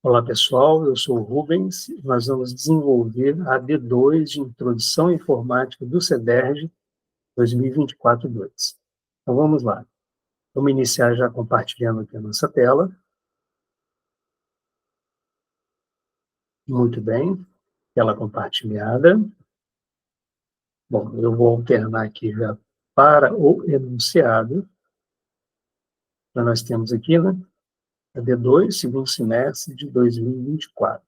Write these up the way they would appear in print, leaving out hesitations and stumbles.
Olá, pessoal, eu sou o Rubens. Nós vamos desenvolver a D2 de Introdução à Informática do CEDERJ 2024-2. Então, vamos lá. Vamos iniciar já compartilhando aqui a nossa tela. Muito bem, tela compartilhada. Bom, eu vou alternar aqui já para o enunciado. Então, nós temos aqui, né, a D2, segundo semestre de 2024.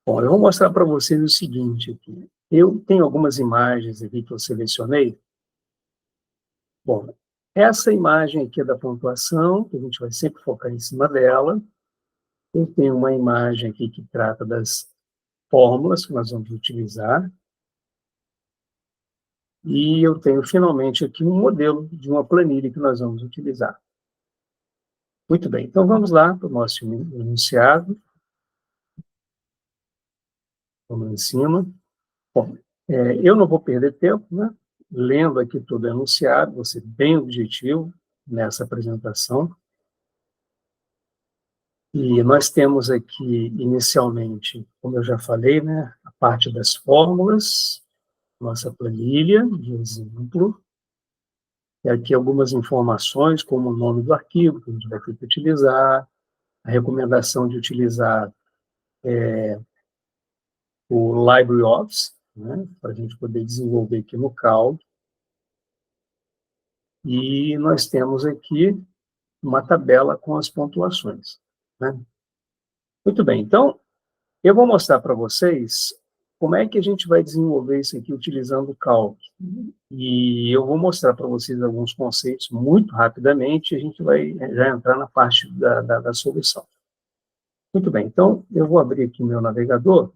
Bom, eu vou mostrar para vocês o seguinte aqui. Eu tenho algumas imagens aqui que eu selecionei. Bom, essa imagem aqui é da pontuação, que a gente vai sempre focar em cima dela. Eu tenho uma imagem aqui que trata das fórmulas que nós vamos utilizar. E eu tenho, finalmente, aqui um modelo de uma planilha que nós vamos utilizar. Muito bem, então vamos lá para o nosso enunciado. Vamos lá em cima. Bom, eu não vou perder tempo, né? Lendo aqui todo o enunciado, vou ser bem objetivo nessa apresentação. E nós temos aqui, inicialmente, como eu já falei, né, a parte das fórmulas, nossa planilha de exemplo. E aqui algumas informações, como o nome do arquivo que a gente vai ter que utilizar, a recomendação de utilizar o LibreOffice, né, para a gente poder desenvolver aqui no Calc. E nós temos aqui uma tabela com as pontuações, né? Muito bem, então, eu vou mostrar para vocês como é que a gente vai desenvolver isso aqui utilizando o Calc. E eu vou mostrar para vocês alguns conceitos muito rapidamente, e a gente vai já entrar na parte da solução. Muito bem, então, eu vou abrir aqui o meu navegador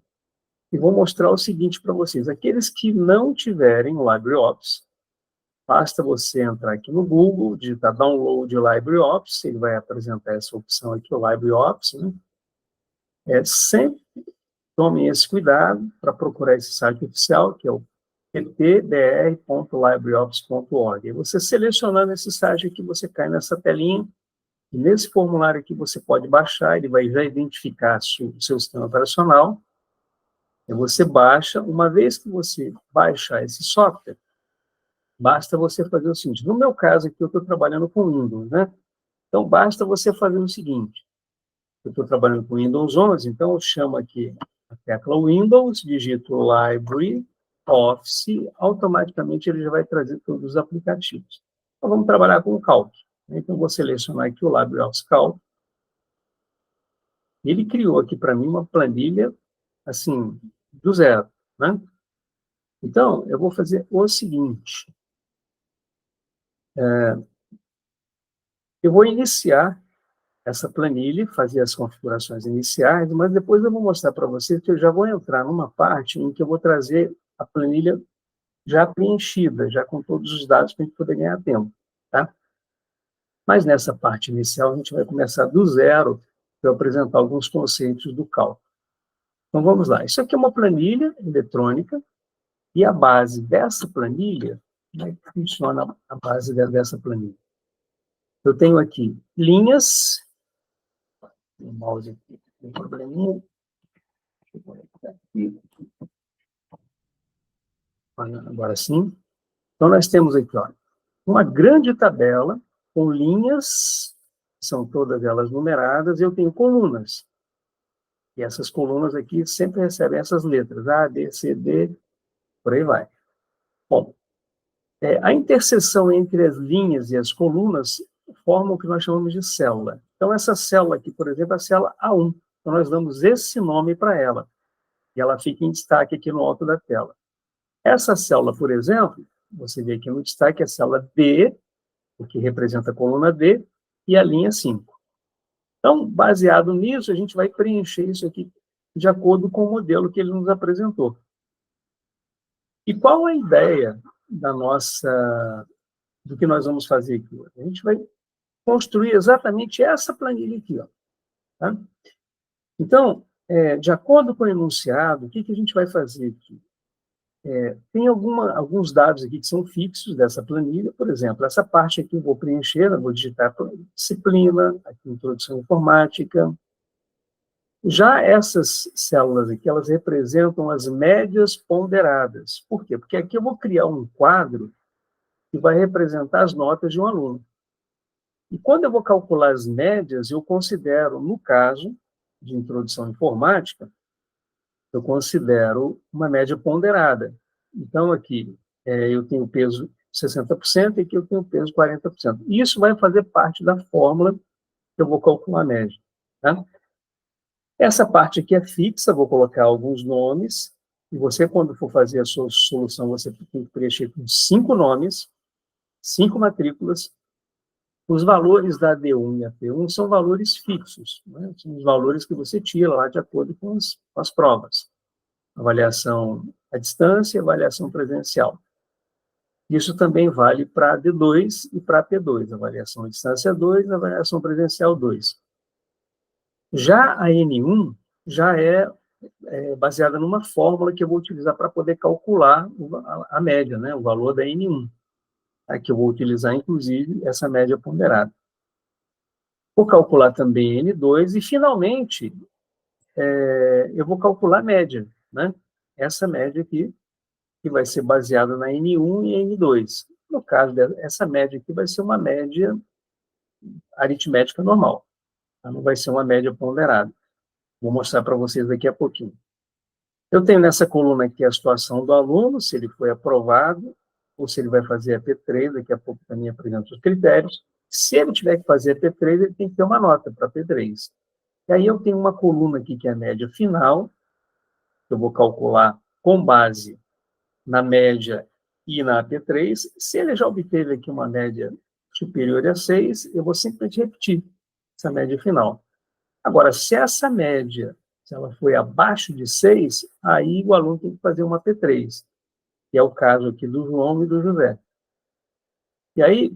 e vou mostrar o seguinte para vocês. Aqueles que não tiverem o LibreOffice, basta você entrar aqui no Google, digitar Download LibreOffice, ele vai apresentar essa opção aqui, o LibreOffice, né? Sempre tomem esse cuidado para procurar esse site oficial, que é o ttbr.libreoffice.org. E você selecionando esse site aqui, você cai nessa telinha, e nesse formulário aqui você pode baixar, ele vai já identificar o seu sistema operacional, e você baixa. Uma vez que você baixar esse software, basta você fazer o seguinte, no meu caso aqui eu estou trabalhando com Windows, né? Então basta você fazer o seguinte, eu estou trabalhando com Windows 11, então eu chamo aqui a tecla Windows, digito Library, Office, automaticamente ele já vai trazer todos os aplicativos. Então vamos trabalhar com o Calc. Então eu vou selecionar aqui o LibreOffice Calc. Ele criou aqui para mim uma planilha, assim, do zero, né? Então eu vou fazer o seguinte, eu vou iniciar essa planilha, fazer as configurações iniciais, mas depois eu vou mostrar para vocês que eu já vou entrar numa parte em que eu vou trazer a planilha já preenchida, já com todos os dados para a gente poder ganhar tempo, tá? Mas nessa parte inicial a gente vai começar do zero para eu apresentar alguns conceitos do cálculo. Então vamos lá. Isso aqui é uma planilha eletrônica e a base dessa planilha, como é que funciona a base dessa planilha? Eu tenho aqui linhas, o mouse aqui tem um probleminha, deixa eu conectar aqui. Agora sim. Então nós temos aqui, ó, uma grande tabela com linhas, são todas elas numeradas, e eu tenho colunas. E essas colunas aqui sempre recebem essas letras, A, B, C, D, por aí vai. Bom, a interseção entre as linhas e as colunas forma o que nós chamamos de célula. Então, essa célula aqui, por exemplo, é a célula A1. Então, nós damos esse nome para ela. E ela fica em destaque aqui no alto da tela. Essa célula, por exemplo, você vê aqui no destaque a célula D, o que representa a coluna D, e a linha 5. Então, baseado nisso, a gente vai preencher isso aqui de acordo com o modelo que ele nos apresentou. E qual a ideia do que nós vamos fazer aqui? A gente vai construir exatamente essa planilha aqui, ó, tá? Então, de acordo com o enunciado, o que a gente vai fazer aqui? Tem alguns dados aqui que são fixos dessa planilha, por exemplo, essa parte aqui eu vou preencher, eu vou digitar disciplina, aqui introdução à informática, Já essas células aqui, elas representam as médias ponderadas. Por quê? Porque aqui eu vou criar um quadro que vai representar as notas de um aluno. E quando eu vou calcular as médias, eu considero, no caso de introdução à informática, eu considero uma média ponderada. Então, aqui eu tenho peso 60% e aqui eu tenho peso 40%. Isso vai fazer parte da fórmula que eu vou calcular a média. Tá? Essa parte aqui é fixa, vou colocar alguns nomes, e você, quando for fazer a sua solução, você tem que preencher com 5 nomes, 5 matrículas. Os valores da D1 e AP1 são valores fixos, né? São os valores que você tira lá de acordo com as provas. Avaliação à distância e avaliação presencial. Isso também vale para a D2 e para a P2, avaliação à distância 2 e avaliação presencial 2. Já a N1 já é baseada numa fórmula que eu vou utilizar para poder calcular a média, né, o valor da N1. Aqui eu vou utilizar, inclusive, essa média ponderada. Vou calcular também N2 e, finalmente, eu vou calcular a média, né? Essa média aqui, que vai ser baseada na N1 e N2. No caso, essa média aqui vai ser uma média aritmética normal, tá? Não vai ser uma média ponderada. Vou mostrar para vocês daqui a pouquinho. Eu tenho nessa coluna aqui a situação do aluno, se ele foi aprovado, ou se ele vai fazer a P3, daqui a pouco também apresento os critérios. Se ele tiver que fazer a P3, ele tem que ter uma nota para a P3. E aí eu tenho uma coluna aqui que é a média final, que eu vou calcular com base na média e na AP3. Se ele já obteve aqui uma média superior a 6, eu vou simplesmente repetir essa média final. Agora, se essa média, se ela foi abaixo de 6, aí o aluno tem que fazer uma P3, que é o caso aqui do João e do José. E aí,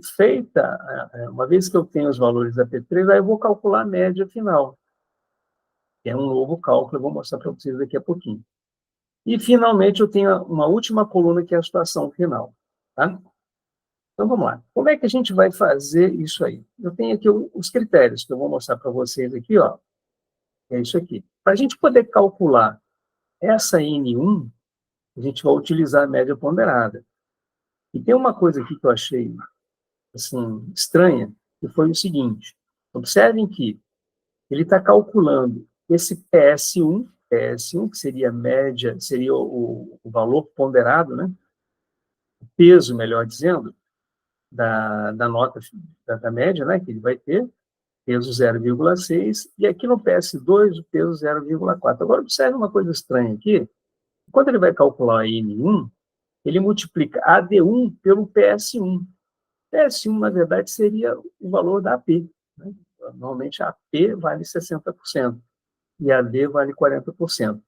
uma vez que eu tenho os valores da P3, aí eu vou calcular a média final, que é um novo cálculo, eu vou mostrar para vocês daqui a pouquinho. E, finalmente, eu tenho uma última coluna, que é a situação final. Tá? Então, vamos lá. Como é que a gente vai fazer isso aí? Eu tenho aqui os critérios, que eu vou mostrar para vocês aqui, ó. É isso aqui. Para a gente poder calcular essa N1, a gente vai utilizar a média ponderada. E tem uma coisa aqui que eu achei assim, estranha, que foi o seguinte. Observem que ele está calculando esse PS1, que seria a média, seria o valor ponderado, né? O peso, melhor dizendo, da nota da média, né? Que ele vai ter, peso 0,6, e aqui no PS2 o peso 0,4. Agora, observe uma coisa estranha aqui. Quando ele vai calcular a N1, ele multiplica a D1 pelo PS1. PS1, na verdade, seria o valor da AP. Né? Normalmente, a AP vale 60% e a D vale 40%.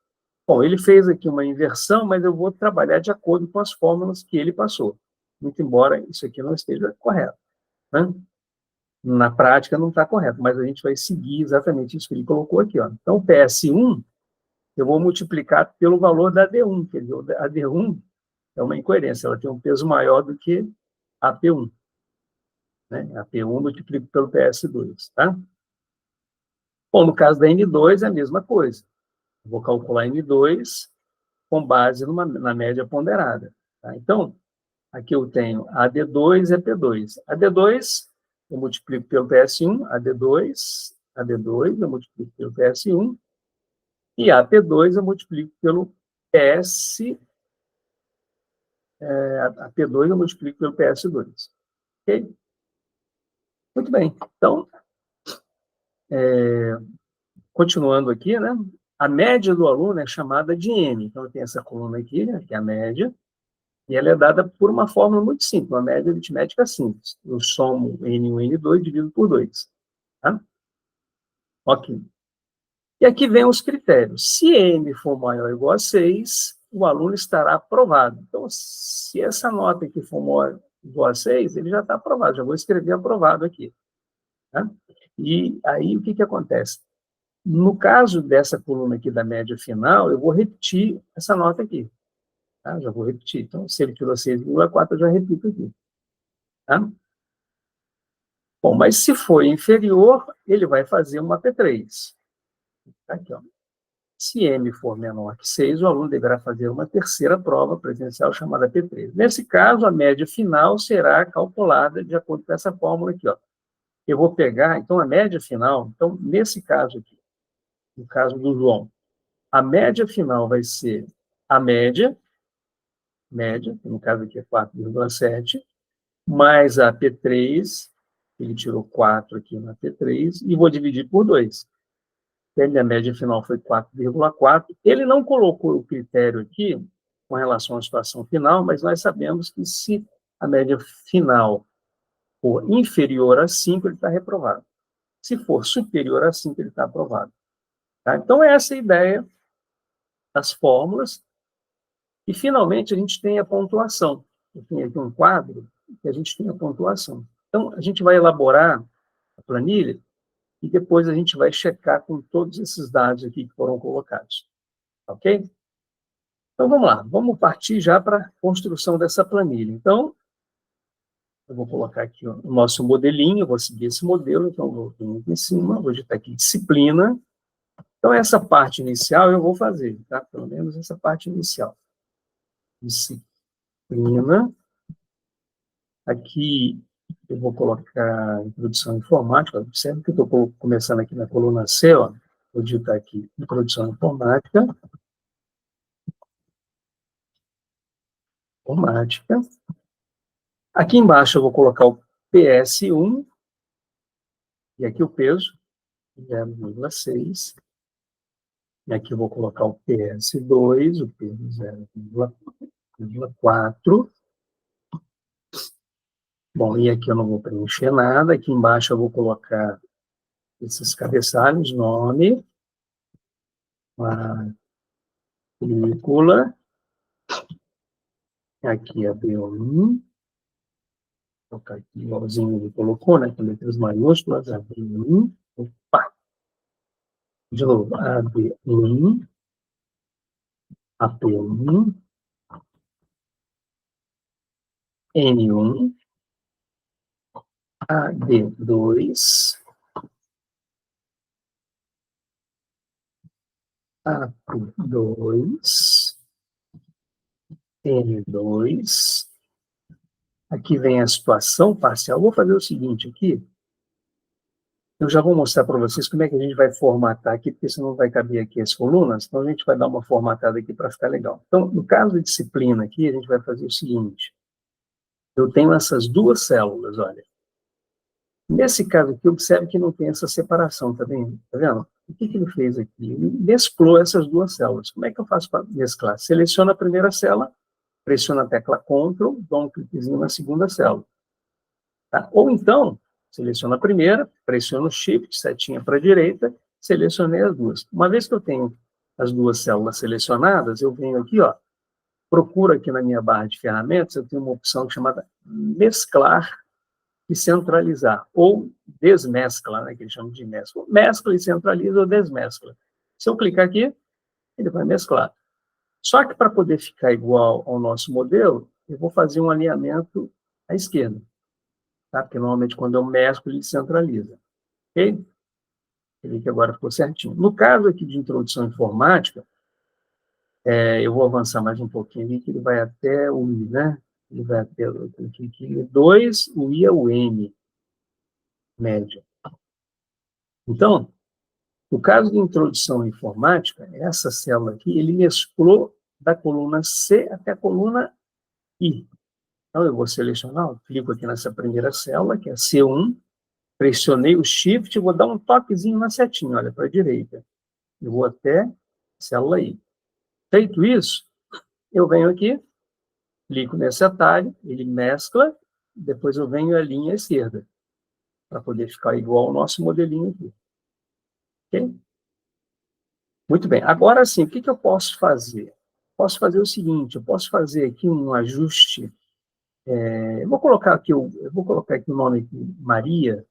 Bom, ele fez aqui uma inversão, mas eu vou trabalhar de acordo com as fórmulas que ele passou, muito embora isso aqui não esteja correto. Né? Na prática, não está correto, mas a gente vai seguir exatamente isso que ele colocou aqui. Ó. Então, PS1, eu vou multiplicar pelo valor da D1, quer dizer, a D1 é uma incoerência, ela tem um peso maior do que a P1. Né? A P1 multiplico pelo PS2. Tá? Bom, no caso da N2 é a mesma coisa. Eu vou calcular N2 com base na média ponderada. Tá? Então, aqui eu tenho a D2 e a P2. A D2 eu multiplico pelo PS1, a D2 eu multiplico pelo PS1, e a P2 eu multiplico pelo PS, a P2 eu multiplico pelo PS2. Ok? Muito bem. Então, continuando aqui, né? A média do aluno é chamada de M. Então, eu tenho essa coluna aqui, né, que é a média, e ela é dada por uma fórmula muito simples, uma média aritmética simples. Eu somo N1 e N2 e divido por 2. Tá? Ok. E aqui vem os critérios. Se M for maior ou igual a 6, o aluno estará aprovado. Então, se essa nota aqui for maior ou igual a 6, ele já está aprovado. Já vou escrever aprovado aqui. Tá? E aí, o que acontece? No caso dessa coluna aqui da média final, eu vou repetir essa nota aqui. Tá? Já vou repetir. Então, se ele tirou 6,4, eu já repito aqui. Tá? Bom, mas se for inferior, ele vai fazer uma P3. Aqui, ó. Se M for menor que 6, o aluno deverá fazer uma terceira prova presencial chamada P3. Nesse caso, a média final será calculada de acordo com essa fórmula aqui, ó. Eu vou pegar, então, a média final, então, nesse caso aqui, no caso do João, a média final vai ser a média, que no caso aqui é 4,7, mais a P3, ele tirou 4 aqui na P3, e vou dividir por 2. A minha média final foi 4,4. Ele não colocou o critério aqui com relação à situação final, mas nós sabemos que se a média final for inferior a 5, ele está reprovado. Se for superior a 5, ele está aprovado. Tá? Então, essa é a ideia das fórmulas. E, finalmente, a gente tem a pontuação. Eu tenho aqui um quadro que a gente tem a pontuação. Então, a gente vai elaborar a planilha e depois a gente vai checar com todos esses dados aqui que foram colocados. Ok? Então, vamos lá. Vamos partir já para a construção dessa planilha. Então, eu vou colocar aqui o nosso modelinho, eu vou seguir esse modelo, então, vou vir aqui em cima, vou digitar aqui disciplina. Então, essa parte inicial eu vou fazer, tá? Pelo menos essa parte inicial. Disciplina. Aqui eu vou colocar introdução informática. Observe que eu estou começando aqui na coluna C, ó. Vou digitar aqui introdução informática. Aqui embaixo eu vou colocar o PS1, e aqui o peso, 0,6. E aqui eu vou colocar o PS2, o peso 0,4. Bom, e aqui eu não vou preencher nada. Aqui embaixo eu vou colocar esses cabeçalhos, nome, matrícula. Aqui a B1. Vou colocar aqui igualzinho ele colocou, né? Com letras maiúsculas, a B1. Opa! De novo, a B1. A P1. N1. A D2. A P2. N2. Aqui vem a situação parcial. Vou fazer o seguinte aqui. Eu já vou mostrar para vocês como é que a gente vai formatar aqui, porque senão não vai caber aqui as colunas, então a gente vai dar uma formatada aqui para ficar legal. Então, no caso da disciplina aqui, a gente vai fazer o seguinte. Eu tenho essas duas células, olha. Nesse caso aqui, observe que não tem essa separação, tá vendo? Tá vendo? O que ele fez aqui? Ele mesclou essas duas células. Como é que eu faço para mesclar? Seleciono a primeira célula, pressiono a tecla Ctrl, dou um cliquezinho na segunda célula. Tá? Ou então, seleciono a primeira, pressiono Shift, setinha para a direita, selecionei as duas. Uma vez que eu tenho as duas células selecionadas, eu venho aqui, ó, procuro aqui na minha barra de ferramentas, eu tenho uma opção chamada mesclar e centralizar, ou desmescla, né, que eles chamam de mescla. Mescla e centraliza ou desmescla. Se eu clicar aqui, ele vai mesclar. Só que para poder ficar igual ao nosso modelo, eu vou fazer um alinhamento à esquerda. Tá? Porque normalmente quando eu mesclo, ele centraliza. Ok? Ele que agora ficou certinho. No caso aqui de introdução informática, eu vou avançar mais um pouquinho aqui, que ele vai até o I, né? Ele vai até o 2, o I é o N, média. Então, no caso de introdução informática, essa célula aqui, ele mesclou da coluna C até a coluna I. Então, eu vou selecionar, eu clico aqui nessa primeira célula, que é C1, pressionei o Shift e vou dar um toquezinho na setinha, olha, para a direita. Eu vou até a célula I. Feito isso, eu venho aqui, clico nesse atalho, ele mescla, depois eu venho a linha esquerda, para poder ficar igual ao nosso modelinho aqui. Ok? Muito bem. Agora sim, o que eu posso fazer? Posso fazer o seguinte, eu posso fazer aqui um ajuste. Eu vou colocar aqui o nome aqui, Maria.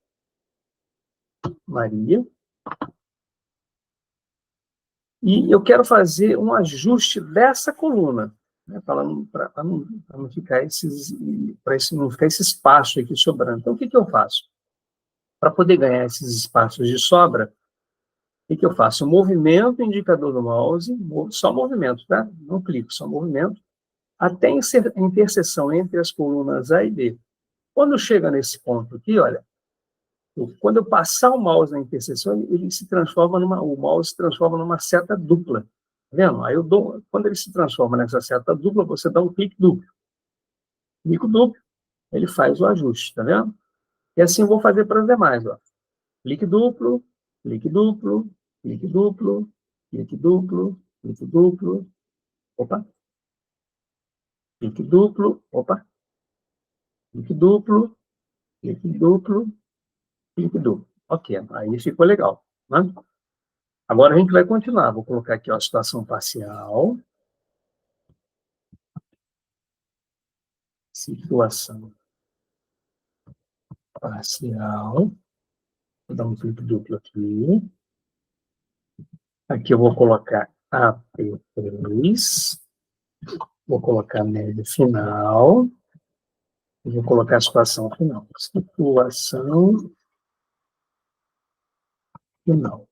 E eu quero fazer um ajuste dessa coluna, né, para não ficar não ficar esse espaço aqui sobrando. Então, o que eu faço? Para poder ganhar esses espaços de sobra, O que eu faço? Movimento o indicador do mouse, só movimento, tá? Não clico, só movimento, até a interseção entre as colunas A e B. Quando chega nesse ponto aqui, olha, quando eu passar o mouse na interseção, ele se transforma o mouse se transforma numa seta dupla. Tá vendo? Aí quando ele se transforma nessa seta dupla, você dá um clique duplo. Clique duplo, ele faz o ajuste, tá vendo? E assim eu vou fazer para as demais, ó. Clique duplo, clique duplo, clique duplo, clique duplo, clique duplo, opa, clique duplo, opa, clique duplo, clique duplo, clique duplo. Ok, aí ficou legal, né? Agora a gente vai continuar. Vou colocar aqui ó, a situação parcial. Situação parcial. Vou dar um clique duplo aqui. Aqui eu vou colocar AP3. Vou colocar média final. E vou colocar a situação final. Situação final.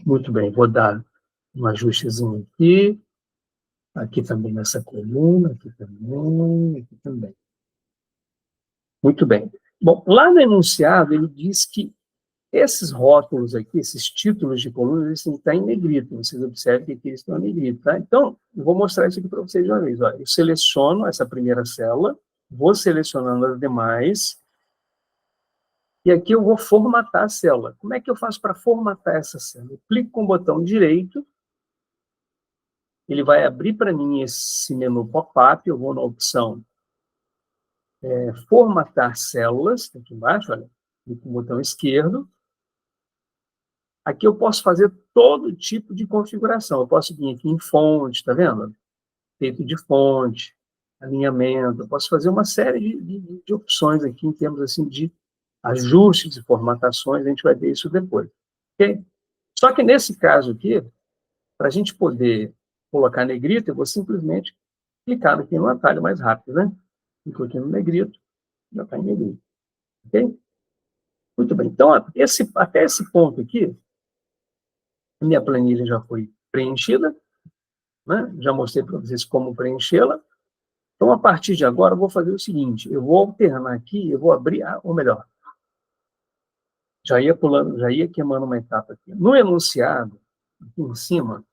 Muito bem, vou dar um ajustezinho aqui. Aqui também nessa coluna, aqui também, aqui também. Muito bem. Bom, lá no enunciado, ele diz que esses rótulos aqui, esses títulos de coluna, eles têm que estar em negrito. Vocês observem que aqui eles estão em negrito, tá? Então, eu vou mostrar isso aqui para vocês de uma vez. Ó. Eu seleciono essa primeira célula, vou selecionando as demais, e aqui eu vou formatar a célula. Como é que eu faço para formatar essa célula? Eu clico com o botão direito, ele vai abrir para mim esse menu pop-up, eu vou na opção formatar células, aqui embaixo, olha, clico com o botão esquerdo. Aqui eu posso fazer todo tipo de configuração. Eu posso vir aqui em fonte, tá vendo? Texto de fonte, alinhamento. Eu posso fazer uma série de opções aqui em termos assim, de ajustes e formatações. A gente vai ver isso depois. Okay? Só que nesse caso aqui, para a gente poder colocar negrito, eu vou simplesmente clicar aqui no atalho mais rápido, né? Clico aqui no negrito, já está em negrito. Ok? Muito bem. Então, até esse ponto aqui, minha planilha já foi preenchida, né? Já mostrei para vocês como preenchê-la. Então, a partir de agora, eu vou fazer o seguinte, eu vou alternar aqui, eu vou abrir, ou melhor, já ia pulando, já ia queimando uma etapa aqui. No enunciado, aqui em cima,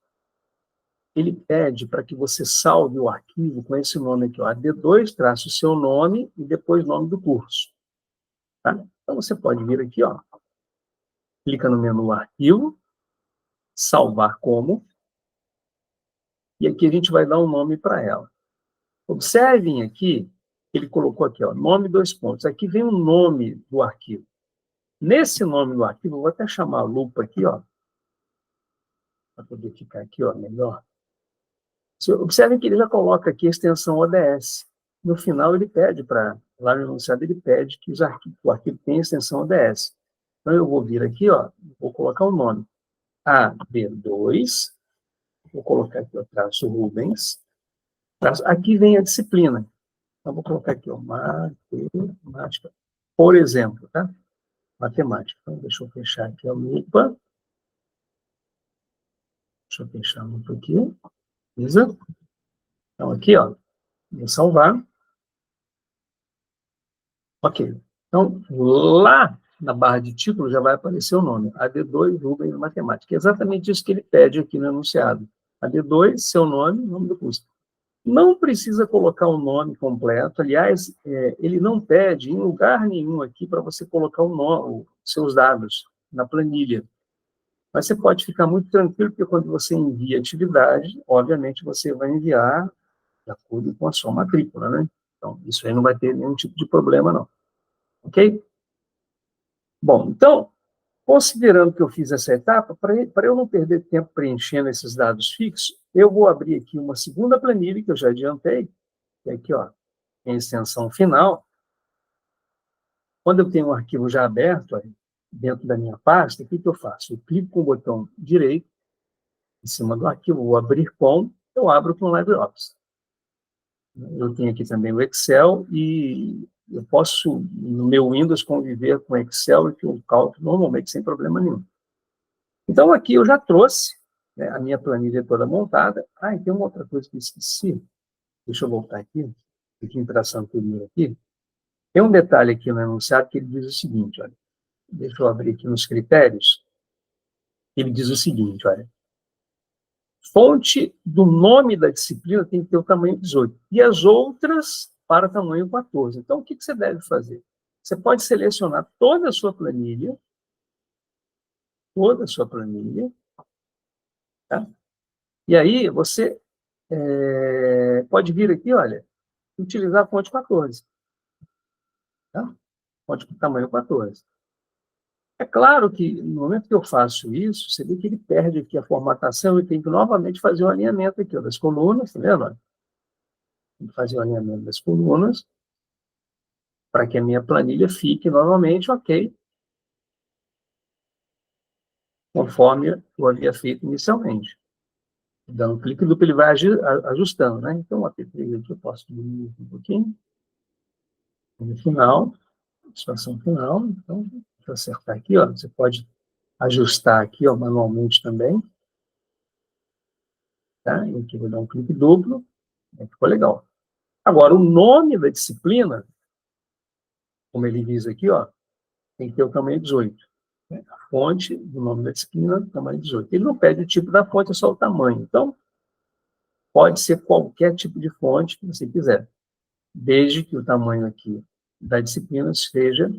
ele pede para que você salve o arquivo com esse nome aqui, ó, AD2, traço o seu nome e depois o nome do curso. Tá? Então, você pode vir aqui, ó, clica no menu Arquivo, Salvar como, e aqui a gente vai dar um nome para ela. Observem aqui, ele colocou aqui, ó, nome, dois pontos. Aqui vem o nome do arquivo. Nesse nome do arquivo, eu vou até chamar a lupa aqui, ó, para poder ficar aqui, ó, melhor. Observem que ele já coloca aqui a extensão ODS. No final, ele pede lá no enunciado, ele pede que o arquivo tenha extensão ODS. Então, eu vou vir aqui, ó, vou colocar o nome. AD2, vou colocar aqui, ó, traço Rubens. Aqui vem a disciplina. Então, vou colocar aqui, ó, matemática, por exemplo, tá? Matemática. Então, deixa eu fechar aqui a lupa. Deixa eu fechar a lupa aqui. Beleza? Então, aqui, ó, vou salvar. Ok. Então, lá na barra de título já vai aparecer o nome. AD2, Rubens Matemática. É exatamente isso que ele pede aqui no enunciado. AD2, seu nome, nome do curso. Não precisa colocar o nome completo. Aliás, ele não pede em lugar nenhum aqui para você colocar o nome, os seus dados na planilha. Mas você pode ficar muito tranquilo, porque quando você envia atividade, obviamente você vai enviar de acordo com a sua matrícula, né? Então, isso aí não vai ter nenhum tipo de problema, não. Ok? Bom, então, considerando que eu fiz essa etapa, para eu não perder tempo preenchendo esses dados fixos, eu vou abrir aqui uma segunda planilha, que eu já adiantei, que é aqui, ó, em extensão final. Quando eu tenho um arquivo já aberto, ó, dentro da minha pasta, o que eu faço? Eu clico com o botão direito, em cima do arquivo, vou abrir com, eu abro com o LibreOffice. Eu tenho aqui também o Excel e eu posso, no meu Windows, conviver com o Excel e com o Calc normalmente sem problema nenhum. Então, aqui eu já trouxe, né, a minha planilha toda montada. Ah, e tem uma outra coisa que eu esqueci. Deixa eu voltar aqui, interação anterior aqui. Tem um detalhe aqui no enunciado que ele diz o seguinte, olha. Deixa eu abrir aqui nos critérios. Ele diz o seguinte, olha. Fonte do nome da disciplina tem que ter o tamanho 18. E as outras para tamanho 14. Então, o que você deve fazer? Você pode selecionar toda a sua planilha, tá? E aí você pode vir aqui, olha, utilizar a fonte 14. Tá? Fonte com tamanho 14. É claro que, no momento que eu faço isso, você vê que ele perde aqui a formatação e tem que novamente fazer o alinhamento aqui, ó, das colunas, tá vendo? Tem que fazer o alinhamento das colunas para que a minha planilha fique novamente ok, conforme eu havia feito inicialmente. Dando um clique duplo, ele vai ajustando, né? Então, a P3 aqui eu posso diminuir um pouquinho. No final, situação final, então, deixa eu acertar aqui, ó. Você pode ajustar aqui, ó, manualmente também. Tá? E aqui vou dar um clique duplo, ficou legal. Agora, o nome da disciplina, como ele diz aqui, ó, tem que ter o tamanho 18. Né? A fonte do nome da disciplina, tamanho 18. Ele não pede o tipo da fonte, é só o tamanho. Então, pode ser qualquer tipo de fonte que você quiser, desde que o tamanho aqui da disciplina seja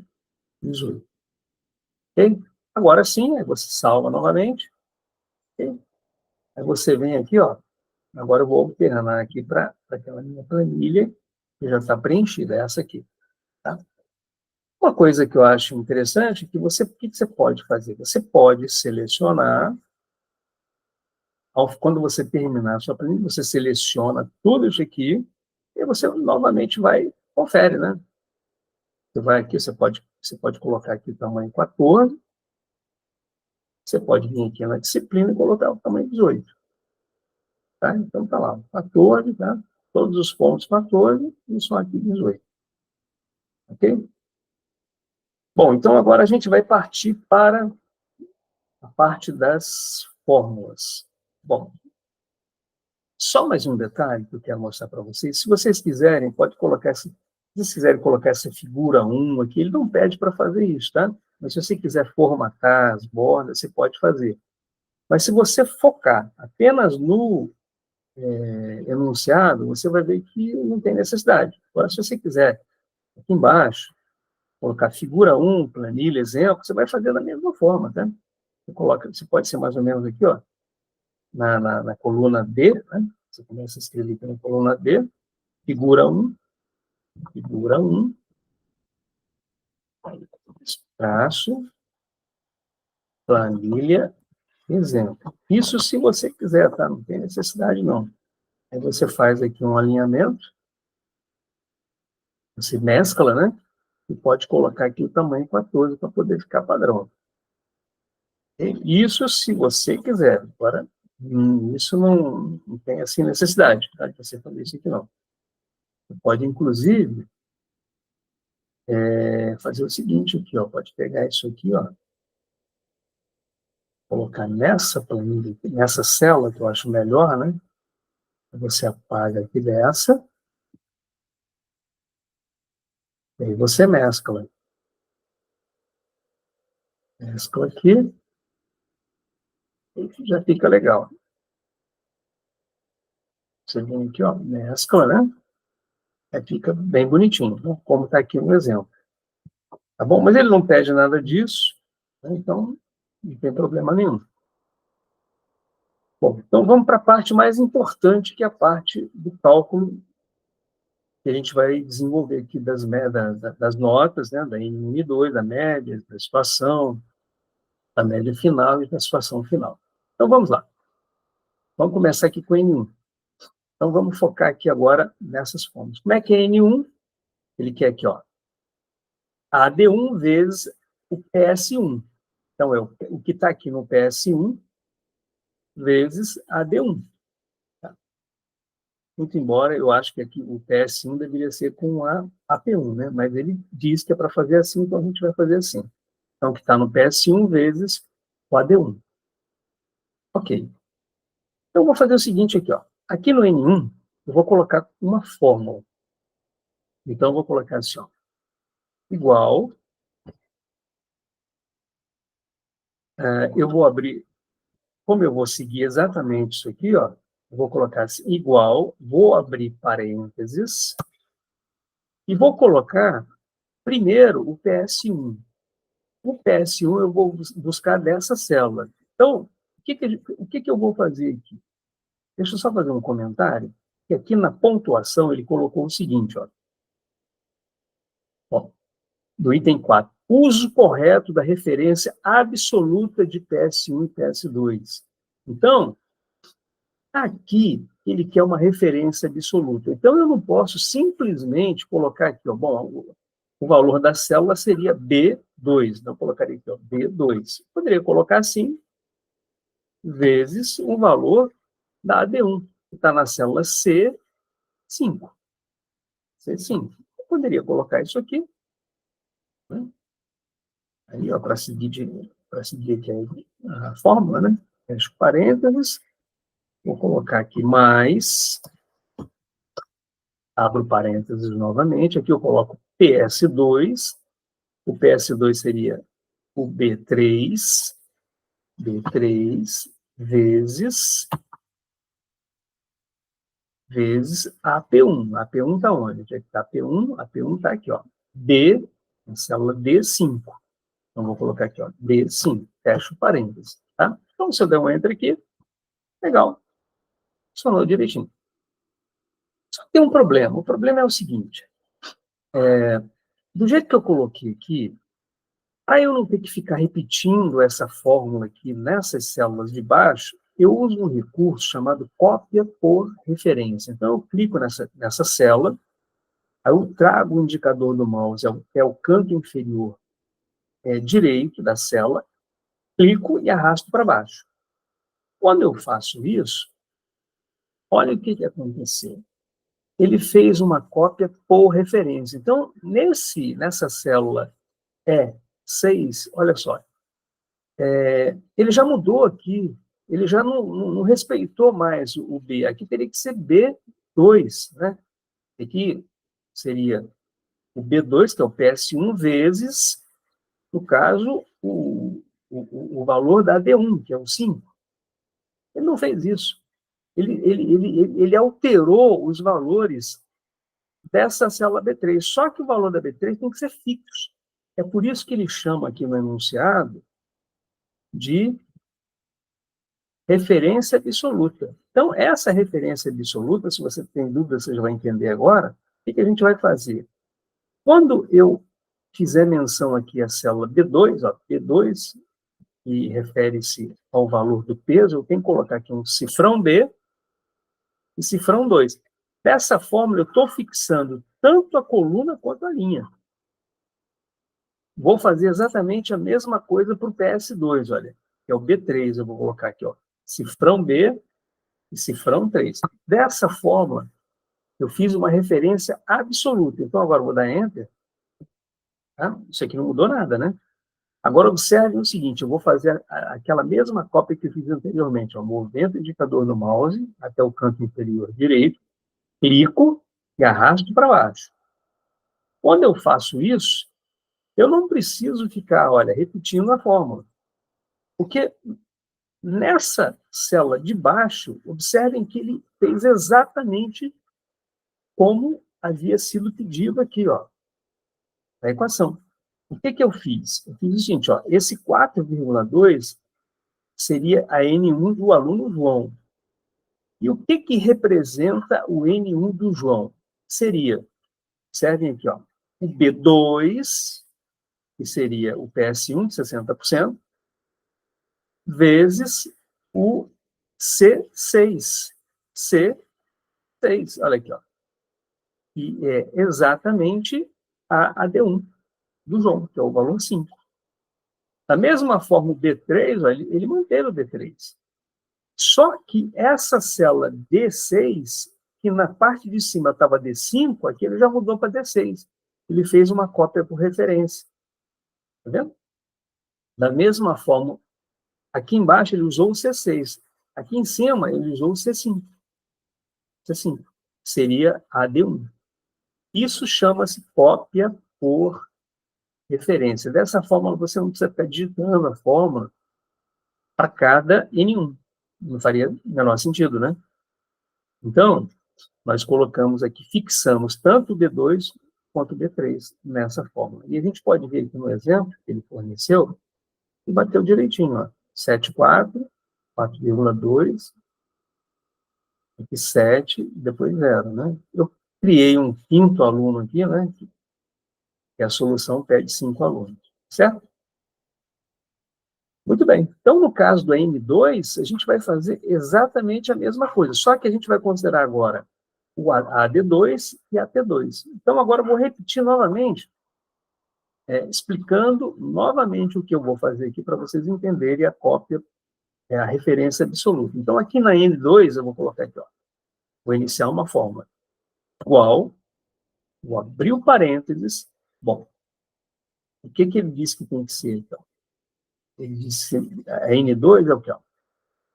18. Ok? Agora sim, aí você salva novamente. Okay? Aí você vem aqui, ó. Agora eu vou alternar aqui para aquela minha planilha, que já está preenchida, essa aqui. Tá? Uma coisa que eu acho interessante é que o que você pode fazer? Você pode selecionar, quando você terminar a sua planilha, você seleciona tudo isso aqui, e você novamente vai, confere, né? Você vai aqui, você pode colocar aqui o tamanho 14, você pode vir aqui na disciplina e colocar o tamanho 18. Tá? Então, tá lá, 14, tá? Todos os pontos 14 e só aqui 18. Ok? Bom, então agora a gente vai partir para a parte das fórmulas. Bom, só mais um detalhe que eu quero mostrar para vocês. Se vocês quiserem, pode colocar se vocês quiserem colocar essa figura 1 aqui, ele não pede para fazer isso, tá? Mas se você quiser formatar as bordas, você pode fazer. Mas se você focar apenas no enunciado, você vai ver que não tem necessidade. Agora, se você quiser, aqui embaixo, colocar figura 1, planilha, exemplo, você vai fazer da mesma forma, tá? Você pode ser mais ou menos aqui, ó, na coluna D, né? Você começa a escrever aqui na coluna D, figura 1, traço, planilha, exemplo. Isso se você quiser, tá? Não tem necessidade, não. Aí você faz aqui um alinhamento, você mescla, né? E pode colocar aqui o tamanho 14 para poder ficar padrão. Isso se você quiser. Agora, isso não tem assim necessidade, tá? De você fazer isso aqui, não. Você pode, inclusive, fazer o seguinte aqui, ó. Pode pegar isso aqui, ó. Colocar nessa planilha, nessa célula, que eu acho melhor, né? Você apaga aqui dessa. E aí você mescla. Mescla aqui. E já fica legal. Você vem aqui, ó, mescla, né? Aí fica bem bonitinho, né? Como está aqui um exemplo. Tá bom? Mas ele não pede nada disso, né? Então não tem problema nenhum. Bom, então vamos para a parte mais importante, que é a parte do cálculo que a gente vai desenvolver aqui das notas, né? Da N1 e 2, da média, da situação, da média final e da situação final. Então vamos lá. Vamos começar aqui com N1. Então vamos focar aqui agora nessas formas. Como é que é N1? Ele quer aqui, ó, AD1 vezes o PS1. Então, é o que está aqui no PS1 vezes AD1. Tá? Muito embora eu acho que aqui o PS1 deveria ser com a AP1, né? Mas ele diz que é para fazer assim, então a gente vai fazer assim. Então, o que está no PS1 vezes o AD1. Ok. Então, eu vou fazer o seguinte aqui, ó. Aqui no N1, eu vou colocar uma fórmula. Então, eu vou colocar assim, ó, igual, eu vou abrir, como eu vou seguir exatamente isso aqui, ó, eu vou colocar assim, igual, vou abrir parênteses, e vou colocar, primeiro, o PS1. O PS1 eu vou buscar dessa célula. Então, o que eu vou fazer aqui? Deixa eu só fazer um comentário, que aqui na pontuação ele colocou o seguinte, ó, do item 4. Uso correto da referência absoluta de PS1 e PS2. Então, aqui ele quer uma referência absoluta. Então, eu não posso simplesmente colocar aqui, ó, bom, o valor da célula seria B2. Então, eu colocaria aqui, ó, B2. Poderia colocar assim, vezes o valor da AD1, que está na célula C5. C5. Eu poderia colocar isso aqui, né? Aí, ó, para seguir aqui a fórmula, né? Fecho parênteses, vou colocar aqui mais, abro parênteses novamente, aqui eu coloco PS2, o PS2 seria o B3 vezes AP1. AP1 está onde? Onde é que está AP1? AP1 está aqui, ó. D, na célula D5. Então, vou colocar aqui, ó, D5, fecho parênteses, tá? Então, se eu der um enter aqui, legal, funcionou direitinho. Só que tem um problema. O problema é o seguinte, do jeito que eu coloquei aqui, para eu não ter que ficar repetindo essa fórmula aqui nessas células de baixo, eu uso um recurso chamado cópia por referência. Então, eu clico nessa célula, aí eu trago o indicador do mouse, é o canto inferior direito da célula, clico e arrasto para baixo. Quando eu faço isso, olha o que aconteceu. Ele fez uma cópia por referência. Então, nessa célula E6, olha só, ele já mudou aqui, ele já não respeitou mais o B. Aqui teria que ser B2, né? Aqui seria o B2, que é o PS1, vezes, no caso, o valor da D1, que é o 5. Ele não fez isso. Ele alterou os valores dessa célula B3. Só que o valor da B3 tem que ser fixo. É por isso que ele chama aqui no enunciado de referência absoluta. Então, essa referência absoluta, se você tem dúvida, você já vai entender agora, o que a gente vai fazer? Quando eu fizer menção aqui à célula B2, ó, B2, que refere-se ao valor do peso, eu tenho que colocar aqui um cifrão B e cifrão 2. Dessa forma, eu estou fixando tanto a coluna quanto a linha. Vou fazer exatamente a mesma coisa para o PS2, olha, que é o B3, eu vou colocar aqui, ó, cifrão B e cifrão 3. Dessa forma, eu fiz uma referência absoluta. Então, agora eu vou dar Enter. Tá? Isso aqui não mudou nada, né? Agora, observe o seguinte, eu vou fazer aquela mesma cópia que eu fiz anteriormente. Ó, movimento o indicador do mouse até o canto inferior direito, clico e arrasto para baixo. Quando eu faço isso, eu não preciso ficar, olha, repetindo a fórmula. Porque nessa célula de baixo, observem que ele fez exatamente como havia sido pedido aqui, ó, na equação. O que eu fiz? Eu fiz o seguinte, ó, esse 4,2 seria a N1 do aluno João. E o que representa o N1 do João? Seria, observem aqui, ó, o B2, que seria o PS1 de 60%, vezes o C6. C6, olha aqui, ó. E é exatamente a AD1 do João, que é o valor 5. Da mesma forma, o B3, ó, ele manteve o B3. Só que essa célula D6, que na parte de cima estava D5, aqui ele já mudou para D6. Ele fez uma cópia por referência. Tá vendo? Da mesma forma, Aqui embaixo ele usou o C6. Aqui em cima ele usou o C5. C5 seria AD1. Isso chama-se cópia por referência. Dessa forma, você não precisa ficar digitando a fórmula para cada N1. Não faria o menor sentido, né? Então, nós colocamos aqui, fixamos tanto o B2 quanto o B3 nessa fórmula. E a gente pode ver aqui no exemplo que ele forneceu, e bateu direitinho, ó. 7,4, 4,2, aqui 7, depois 0, né? Eu criei um quinto aluno aqui, né? Que a solução pede 5 alunos, certo? Muito bem. Então, no caso do M2, a gente vai fazer exatamente a mesma coisa, só que a gente vai considerar agora o AD2 e a T2. Então, agora eu vou repetir novamente, explicando novamente o que eu vou fazer aqui para vocês entenderem a cópia, a referência absoluta. Então, aqui na N2, eu vou colocar aqui, ó, vou iniciar uma fórmula igual, vou abrir o parênteses, bom, o que ele disse que tem que ser, então? Ele disse que a N2 é o que? Ó?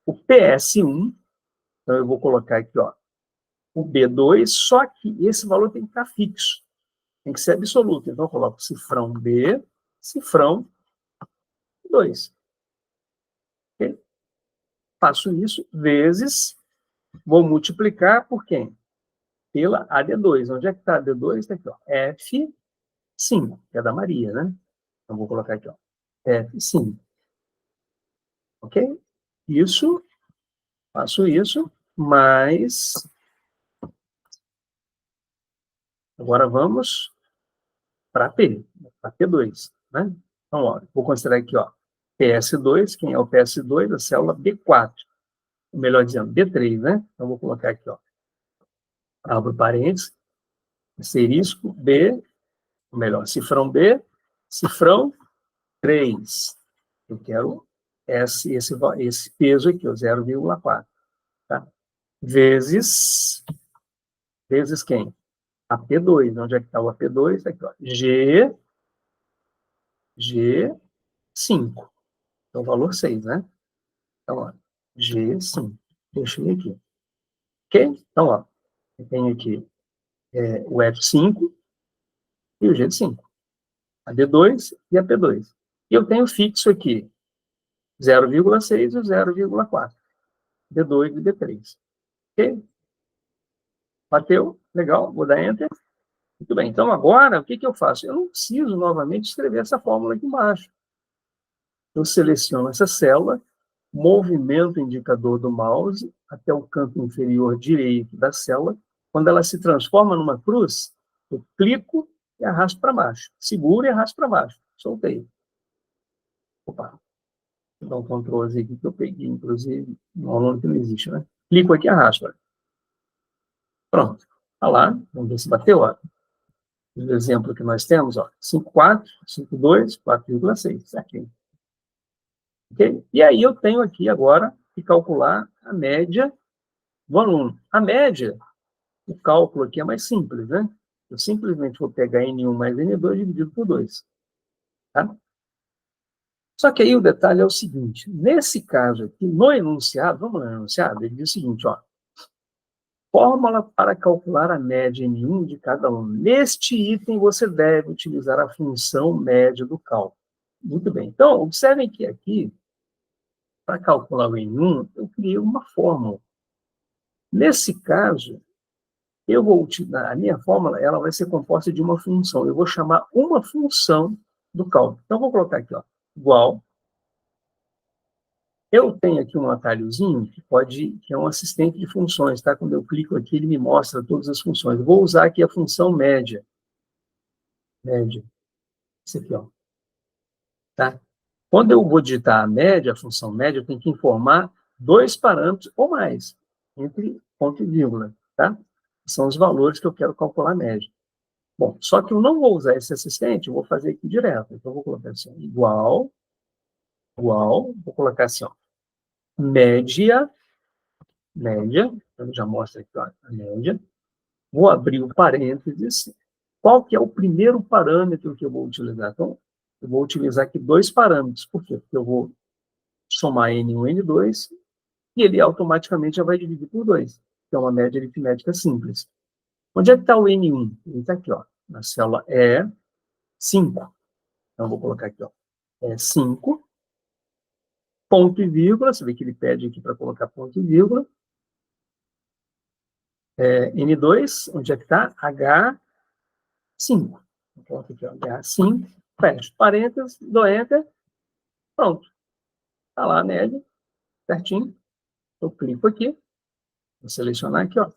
O PS1, então eu vou colocar aqui, ó, o B2, só que esse valor tem que estar fixo, tem que ser absoluto. Então eu coloco cifrão B, cifrão 2. Okay? Faço isso vezes, vou multiplicar por quem? Pela AD2. Onde é que está a AD2? Está aqui, ó, F5, que é da Maria, né? Então vou colocar aqui, ó, F5. Ok? Isso, faço isso, mas agora vamos para P2, né? Então, ó, vou considerar aqui, ó, PS2, quem é o PS2? A célula B4, ou melhor dizendo, B3, né? Então, vou colocar aqui, ó, abro parênteses, asterisco, B, ou melhor, cifrão B, cifrão 3. Eu quero esse peso aqui, ó, 0,4, tá? Vezes quem? A P2. Onde é que está o AP2? Aqui, ó, G5. Então, valor 6, né? Então, ó, G5. Deixa eu ver aqui. Ok? Então, ó, eu tenho aqui o F5 e o G5. A D2 e a P2. E eu tenho fixo aqui 0,6 e 0,4. D2 e D3. Ok? Bateu? Legal. Vou dar Enter. Muito bem. Então, agora, o que eu faço? Eu não preciso novamente escrever essa fórmula aqui embaixo. Eu seleciono essa célula, movimento o indicador do mouse até o canto inferior direito da célula. Quando ela se transforma numa cruz, eu clico e arrasto para baixo. Seguro e arrasto para baixo. Soltei. Opa. Vou dar um Ctrl Z aqui que eu peguei, inclusive, no aluno que não existe, né? Clico aqui e arrasto. Pronto. Olha lá. Vamos ver se bateu. Ó. O exemplo que nós temos, ó, 5,4, 5,2, 4,6. Certinho. Okay? E aí eu tenho aqui agora que calcular a média do aluno. A média, o cálculo aqui é mais simples, né? Eu simplesmente vou pegar N1 mais N2 dividido por 2. Tá? Só que aí o detalhe é o seguinte, nesse caso aqui, no enunciado, vamos lá no enunciado, ele diz o seguinte, ó, fórmula para calcular a média N1 de cada aluno. Neste item, você deve utilizar a função média do cálculo. Muito bem. Então, observem que aqui, para calcular o N1, eu criei uma fórmula. Nesse caso, eu vou utilizar, a minha fórmula ela vai ser composta de uma função. Eu vou chamar uma função do cálculo. Então, vou colocar aqui, ó, igual. Eu tenho aqui um atalhozinho que é um assistente de funções, tá? Quando eu clico aqui, ele me mostra todas as funções. Eu vou usar aqui a função média. Média. Isso aqui, ó. Tá? Quando eu vou digitar a média, a função média, eu tenho que informar 2 parâmetros ou mais, entre ponto e vírgula, tá? São os valores que eu quero calcular a média. Bom, só que eu não vou usar esse assistente, eu vou fazer aqui direto. Então, eu vou colocar assim, igual, vou colocar assim, ó, média, então já mostra aqui, ó, a média. Vou abrir o parênteses. Qual que é o primeiro parâmetro que eu vou utilizar? Então, eu vou utilizar aqui 2 parâmetros. Por quê? Porque eu vou somar N1, N2, e ele automaticamente já vai dividir por 2, que é uma média aritmética simples. Onde é que está o N1? Ele está aqui, ó, na célula E5. Então, eu vou colocar aqui, ó, E5, ponto e vírgula, você vê que ele pede aqui para colocar ponto e vírgula. N2, onde é que está? H5. Coloca aqui, ó, H5, fecha parênteses, dou Enter, pronto. Está lá a média, certinho. Eu clico aqui, vou selecionar aqui, ó. O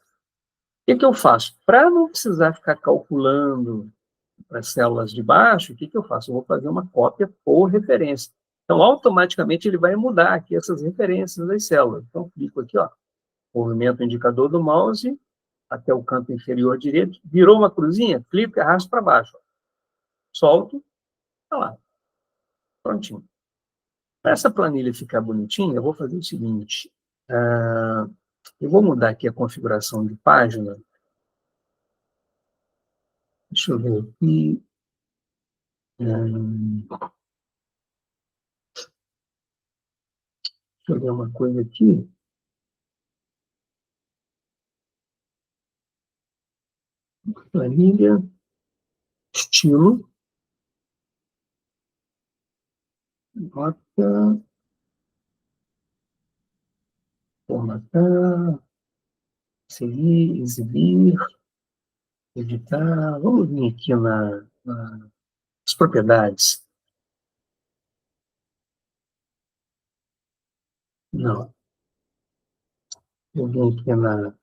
que eu faço? Para não precisar ficar calculando para as células de baixo, o que eu faço? Eu vou fazer uma cópia por referência. Então, automaticamente, ele vai mudar aqui essas referências das células. Então, clico aqui, ó, movimento indicador do mouse até o canto inferior direito, virou uma cruzinha, clico e arrasto para baixo. Ó. Solto, tá lá. Prontinho. Para essa planilha ficar bonitinha, eu vou fazer o seguinte. Eu vou mudar aqui a configuração de página. Deixa eu ver aqui. Deixa eu ver uma coisa aqui. Planilha, estilo, nota, formatar, seguir, exibir, editar. Vamos vir aqui nas propriedades. Não. Eu vim aqui na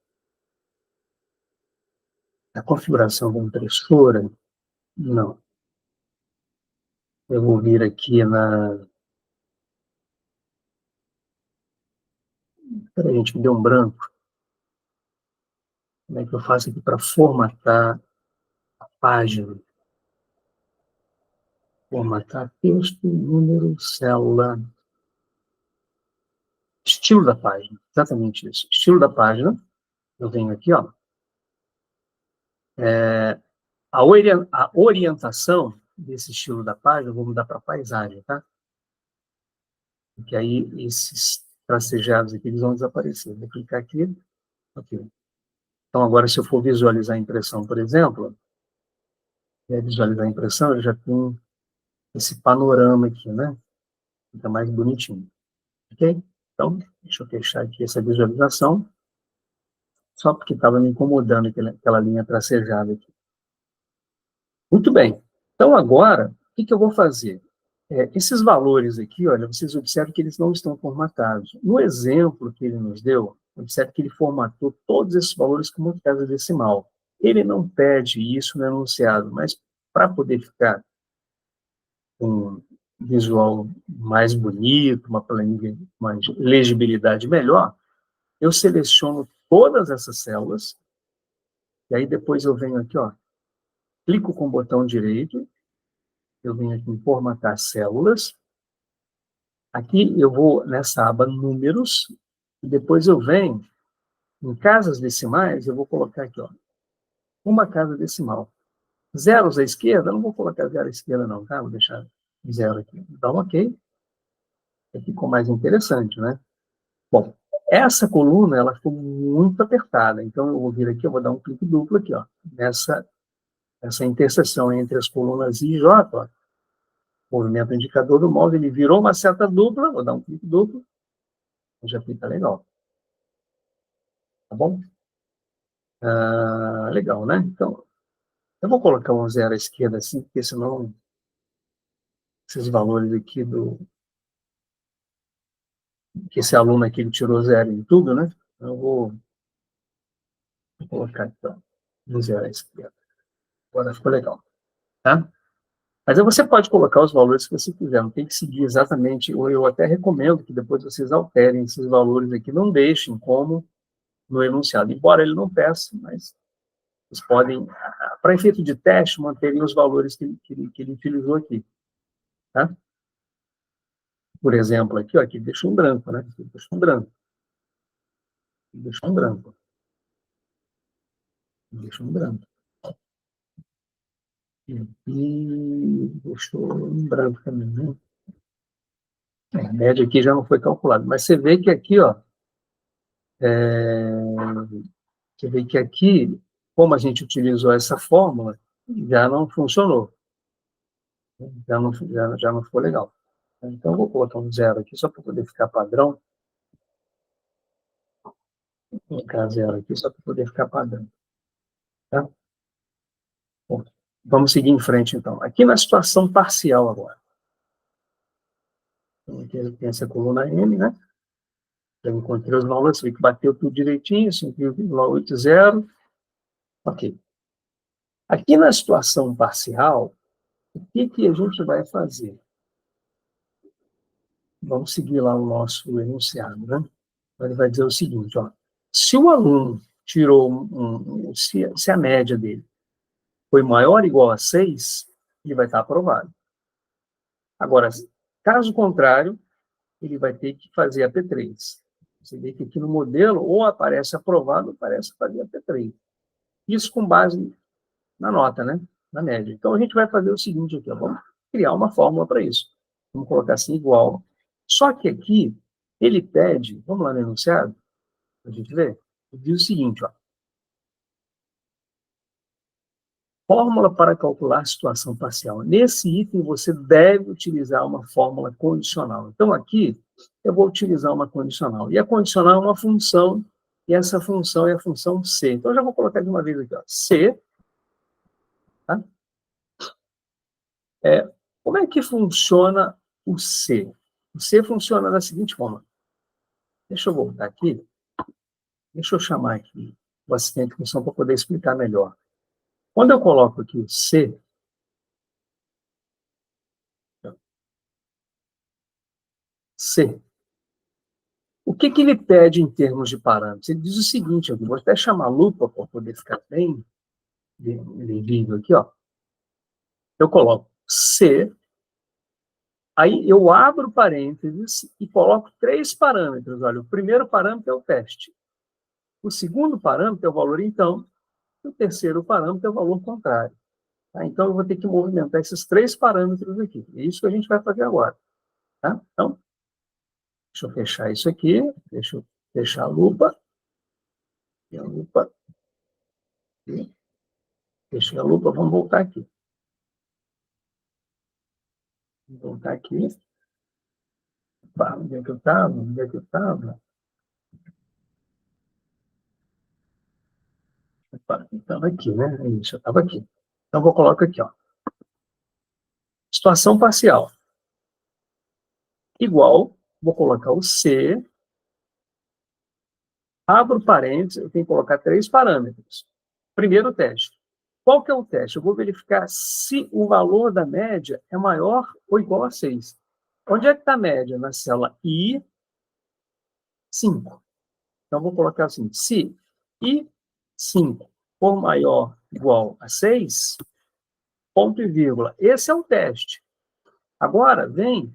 configuração da impressora. Não. Eu vou vir aqui Peraí, gente, me deu um branco. Como é que eu faço aqui para formatar a página? Formatar texto, número, célula. Estilo da página. Exatamente isso. Estilo da página. Eu venho aqui, ó. A orientação desse estilo da página, eu vou mudar para paisagem, tá? Porque aí esses tracejados aqui eles vão desaparecer. Vou clicar aqui. Ok. Então, agora, se eu for visualizar a impressão, por exemplo, visualizar a impressão, ele já tem esse panorama aqui, né? Fica mais bonitinho. Ok? Então, deixa eu fechar aqui essa visualização, só porque estava me incomodando aquela linha tracejada aqui. Muito bem. Então, agora, o que eu vou fazer? Esses valores aqui, olha, vocês observam que eles não estão formatados. No exemplo que ele nos deu, observe que ele formatou todos esses valores como casa decimal. Ele não pede isso no enunciado, mas para poder ficar com um visual mais bonito, uma planilha, uma legibilidade melhor, eu seleciono todas essas células, e aí depois eu venho aqui, ó, clico com o botão direito, eu venho aqui em formatar células, aqui eu vou nessa aba números, e depois eu venho em casas decimais, eu vou colocar aqui, ó, uma casa decimal. Zeros à esquerda, eu não vou colocar zero à esquerda não, tá? Vou deixar zero aqui. Dá um ok. Ficou mais interessante, né? Bom, essa coluna, ela ficou muito apertada, então eu vou vir aqui, eu vou dar um clique duplo aqui, ó, essa interseção entre as colunas I e J, ó, movimento indicador do mouse, ele virou uma seta dupla, vou dar um clique duplo, já fica legal. Tá bom? Legal, né? Então, eu vou colocar um zero à esquerda assim, porque senão esses valores aqui que esse aluno aqui ele tirou zero em tudo, né? Eu vou colocar então um zero à esquerda. Agora ficou legal, tá? Mas aí você pode colocar os valores que você quiser, não tem que seguir exatamente, ou eu até recomendo que depois vocês alterem esses valores aqui, não deixem como no enunciado, embora ele não peça, mas vocês podem, para efeito de teste, manterem os valores que ele utilizou aqui, tá? Por exemplo, aqui, ó, aqui deixa um branco, né? Aqui deixa um branco. Deixa um branco. Deixa um branco. E deixou um branco também, né? A média aqui já não foi calculada, mas você vê que aqui, ó, você vê que aqui, como a gente utilizou essa fórmula, já não funcionou. Já não ficou legal. Então, eu vou colocar um zero aqui, só para poder ficar padrão. Vou colocar zero aqui, só para poder ficar padrão. Tá? Bom, vamos seguir em frente, então. Aqui na situação parcial agora. Então, aqui tem essa coluna M, né? Eu encontrei os valores, vi que bateu tudo direitinho, 5,80. Ok. Aqui na situação parcial, o que a gente vai fazer? Vamos seguir lá o nosso enunciado, né? Ele vai dizer o seguinte, ó, se o aluno tirou, se a média dele foi maior ou igual a 6, ele vai estar aprovado. Agora, caso contrário, ele vai ter que fazer a P3. Você vê que aqui no modelo, ou aparece aprovado, ou aparece fazer a P3. Isso com base na nota, né? Na média. Então, a gente vai fazer o seguinte aqui, ó, vamos criar uma fórmula para isso. Vamos colocar assim, igual. Só que aqui, ele pede, vamos lá no enunciado, para a gente ver, ele diz o seguinte, ó, fórmula para calcular a situação parcial. Nesse item, você deve utilizar uma fórmula condicional. Então, aqui, eu vou utilizar uma condicional. E a condicional é uma função, e essa função é a função C. Então, eu já vou colocar de uma vez aqui, ó, C. Tá? Como é que funciona o C? O C funciona da seguinte forma. Deixa eu voltar aqui. Deixa eu chamar aqui o assistente de função para poder explicar melhor. Quando eu coloco aqui o C, o que ele pede em termos de parâmetros? Ele diz o seguinte, eu vou até chamar a lupa para poder ficar bem legível aqui, ó. Eu coloco C, aí eu abro parênteses e coloco 3 parâmetros. Olha, o primeiro parâmetro é o teste. O segundo parâmetro é o valor então, e o terceiro parâmetro é o valor contrário. Tá? Então, eu vou ter que movimentar esses 3 parâmetros aqui. É isso que a gente vai fazer agora. Tá? Então, deixa eu fechar isso aqui, deixa eu fechar a lupa. E a lupa. Aqui. Fechei a lupa, vamos voltar aqui. Vamos voltar aqui. Onde é que eu estava? Onde é que eu estava? Estava aqui, né? Isso, eu estava aqui. Então, vou colocar aqui, ó. Situação parcial. Igual, vou colocar o C, abro parênteses, eu tenho que colocar 3 parâmetros. Primeiro teste. Qual que é o teste? Eu vou verificar se o valor da média é maior ou igual a 6. Onde é que está a média? Na célula I5. Então, vou colocar assim, se I5 for maior ou igual a 6, ponto e vírgula. Esse é o teste. Agora, vem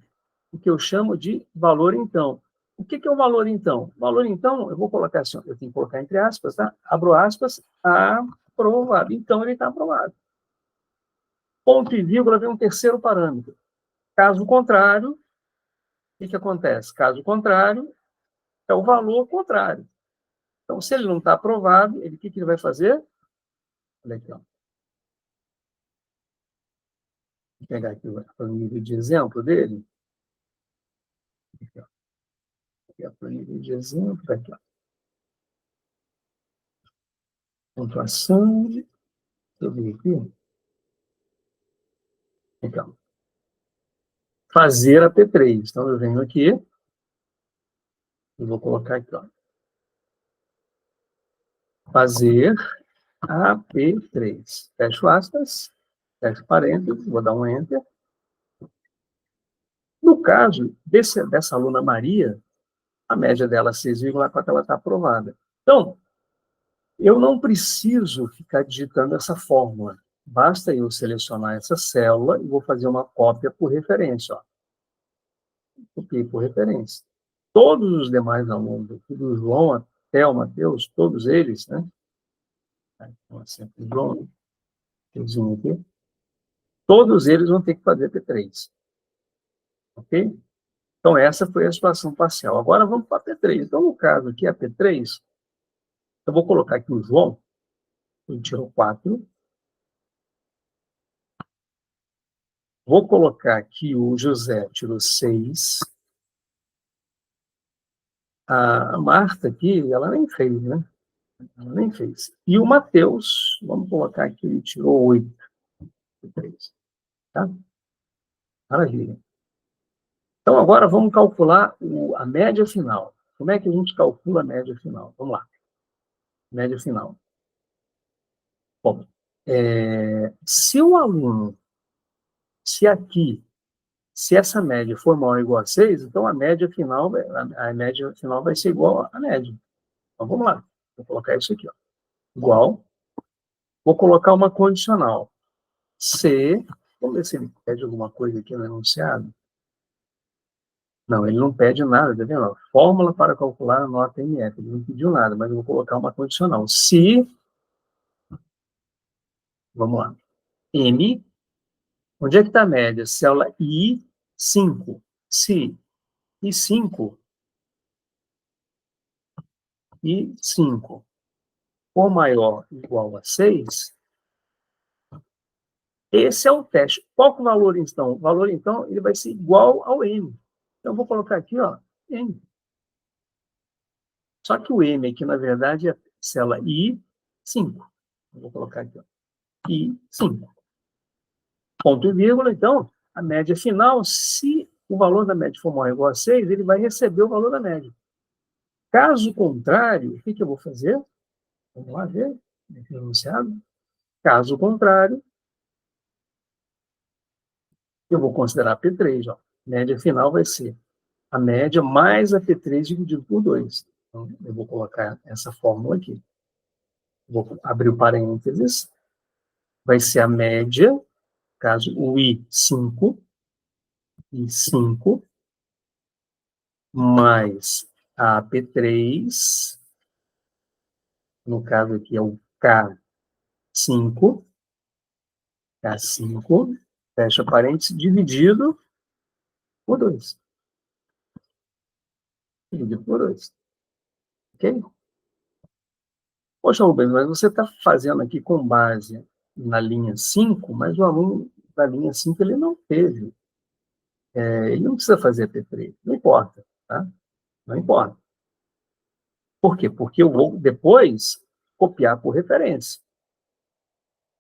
o que eu chamo de valor então. O que é o valor então? O valor então, eu vou colocar assim, eu tenho que colocar entre aspas, tá? Abro aspas, aprovado. Então, ele está aprovado. Ponto e vírgula vem um terceiro parâmetro. Caso contrário, o que acontece? Caso contrário, é o valor contrário. Então, se ele não está aprovado, o que ele vai fazer? Olha aqui, ó. Vou pegar aqui a planilha de exemplo dele. Aqui, ó. Aqui a planilha de exemplo. Aqui, ó. Pontuação. Deixa eu ver aqui. Então, fazer a P3. Então, eu venho aqui e vou colocar aqui, ó. Fazer a P3. Fecho aspas, fecho parênteses, vou dar um Enter. No caso dessa aluna Maria, a média dela é 6,4, ela está aprovada. Então, eu não preciso ficar digitando essa fórmula. Basta eu selecionar essa célula e vou fazer uma cópia por referência. Ó. Copiei por referência. Todos os demais alunos, do João até o Matheus, todos eles, né? Então, sempre João, aqui, todos eles vão ter que fazer P3. Ok? Então, essa foi a situação parcial. Agora, vamos para a P3. Então, no caso aqui, a P3, eu vou colocar aqui o João, ele tirou 4. Vou colocar aqui o José, tirou 6. A Marta aqui, ela nem fez, né? Ela nem fez. E o Matheus, vamos colocar aqui, ele tirou 8. Tá? Maravilha. Então, agora vamos calcular a média final. Como é que a gente calcula a média final? Vamos lá. Média final. Bom, se o aluno, se essa média for maior ou igual a 6, então a média final vai ser igual à média. Então, vamos lá. Vou colocar isso aqui, ó. Igual. Vou colocar uma condicional. Se, vamos ver se ele pede alguma coisa aqui no enunciado. Não, ele não pede nada, tá vendo? Fórmula para calcular a nota MF. Ele não pediu nada, mas eu vou colocar uma condicional. Se, vamos lá, M, onde é que está a média? Célula I5. Se I5 for maior ou igual a 6, esse é o teste. Qual que é o valor, então? O valor, então, ele vai ser igual ao M. Então, eu vou colocar aqui, ó, M. Só que o M aqui, na verdade, é célula I5. Eu vou colocar aqui, ó, I5. Ponto e vírgula, então, a média final, se o valor da média for maior ou igual a 6, ele vai receber o valor da média. Caso contrário, o que eu vou fazer? Vamos lá ver, enunciado. Caso contrário, eu vou considerar P3. Ó. Média final vai ser a média mais a P3 dividido por 2. Então, eu vou colocar essa fórmula aqui. Vou abrir o parênteses. Vai ser a média, caso o I5, mais a P3, no caso aqui é o K5, fecha parênteses, dividido por 2. Dividido por 2. Ok? Poxa, Rubens, mas você está fazendo aqui com base na linha 5, mas o aluno da linha 5 ele não teve. Ele não precisa fazer P3. Não importa, tá? Não importa. Por quê? Porque eu vou depois copiar por referência.